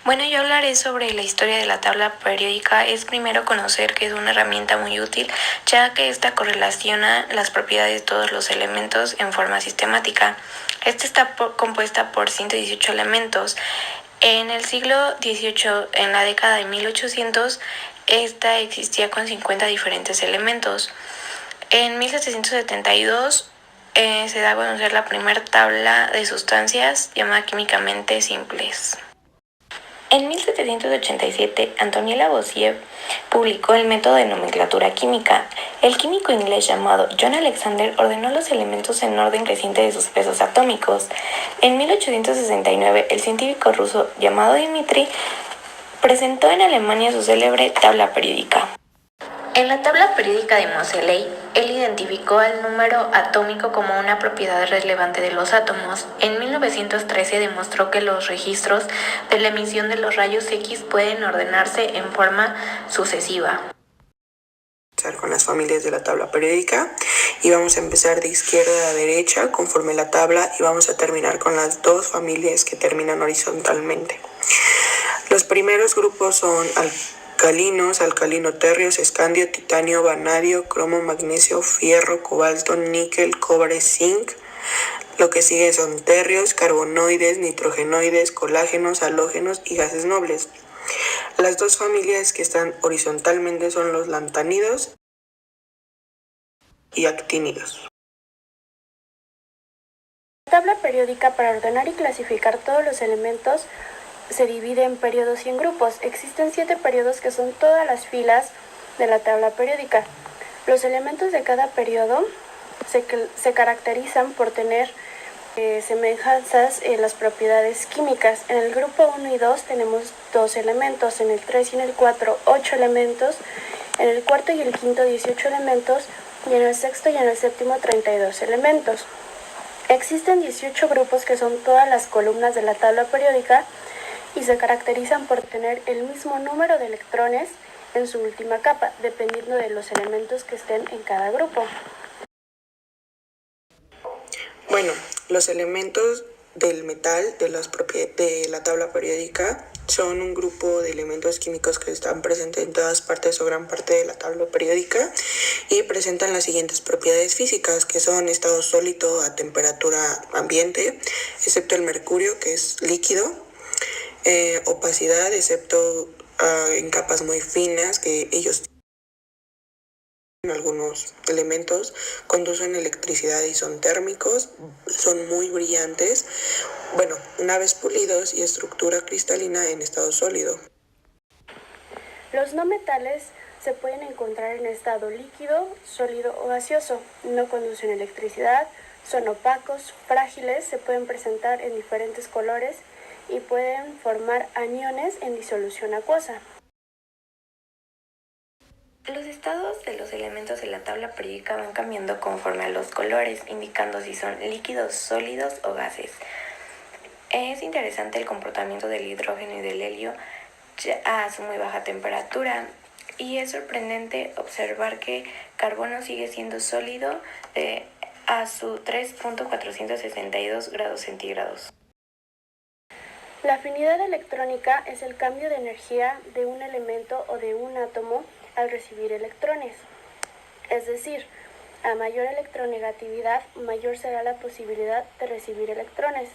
Bueno, yo hablaré sobre la historia de la tabla periódica. Es primero conocer que es una herramienta muy útil, ya que esta correlaciona las propiedades de todos los elementos en forma sistemática. Esta está compuesta por 118 elementos. En el siglo XVIII, en la década de 1800, esta existía con 50 diferentes elementos. En 1772 se da a conocer la primera tabla de sustancias llamada químicamente simples. En 1787, Antoine Lavoisier publicó el método de nomenclatura química. El químico inglés llamado John Alexander ordenó los elementos en orden creciente de sus pesos atómicos. En 1869, el científico ruso llamado Dmitri presentó en Alemania su célebre tabla periódica. En la tabla periódica de Moseley, él identificó al número atómico como una propiedad relevante de los átomos. En 1913 demostró que los registros de la emisión de los rayos X pueden ordenarse en forma sucesiva. Con las familias de la tabla periódica y vamos a empezar de izquierda a derecha conforme la tabla y vamos a terminar con las dos familias que terminan horizontalmente. Los primeros grupos son alcalinos, alcalino-térreos, escandio, titanio, vanadio, cromo, magnesio, fierro, cobalto, níquel, cobre, zinc. Lo que sigue son térreos, carbonoides, nitrogenoides, colágenos, halógenos y gases nobles. Las dos familias que están horizontalmente son los lantánidos y actínidos. La tabla periódica, para ordenar y clasificar todos los elementos, se divide en periodos y en grupos. Existen 7 periodos que son todas las filas de la tabla periódica. Los elementos de cada periodo se caracterizan por tener semejanzas en las propiedades químicas. En el grupo 1 y 2 tenemos 2 elementos, en el 3 y en el 4 8 elementos, en el cuarto y el quinto 18 elementos y en el sexto y en el séptimo 32 elementos. Existen 18 grupos que son todas las columnas de la tabla periódica y se caracterizan por tener el mismo número de electrones en su última capa, dependiendo de los elementos que estén en cada grupo. Bueno, los elementos del metal de la tabla periódica son un grupo de elementos químicos que están presentes en todas partes o gran parte de la tabla periódica y presentan las siguientes propiedades físicas, que son estado sólido a temperatura ambiente, excepto el mercurio, que es líquido, opacidad, excepto en capas muy finas que ellos tienen. Algunos elementos conducen electricidad y son térmicos, son muy brillantes, una vez pulidos, y estructura cristalina en estado sólido. Los no metales se pueden encontrar en estado líquido, sólido o gaseoso. No conducen electricidad, son opacos, frágiles, se pueden presentar en diferentes colores y pueden formar aniones en disolución acuosa. Los estados de los elementos de la tabla periódica van cambiando conforme a los colores, indicando si son líquidos, sólidos o gases. Es interesante el comportamiento del hidrógeno y del helio a su muy baja temperatura, y es sorprendente observar que carbono sigue siendo sólido a su 3.462 grados centígrados. La afinidad electrónica es el cambio de energía de un elemento o de un átomo al recibir electrones. Es decir, a mayor electronegatividad, mayor será la posibilidad de recibir electrones.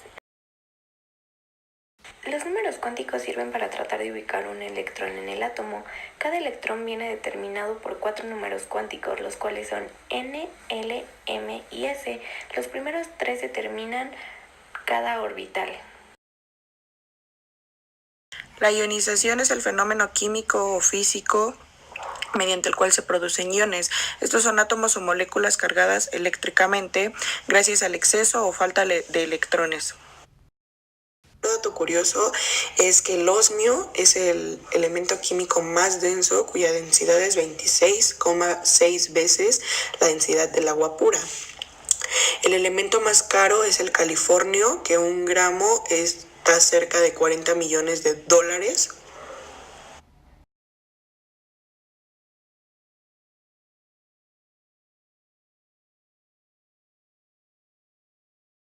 Los números cuánticos sirven para tratar de ubicar un electrón en el átomo. Cada electrón viene determinado por 4 números cuánticos, los cuales son n, l, m y s. Los primeros 3 determinan cada orbital. La ionización es el fenómeno químico o físico mediante el cual se producen iones. Estos son átomos o moléculas cargadas eléctricamente gracias al exceso o falta de electrones. Un dato curioso es que el osmio es el elemento químico más denso, cuya densidad es 26,6 veces la densidad del agua pura. El elemento más caro es el californio, que 1 gramo está cerca de $40 millones.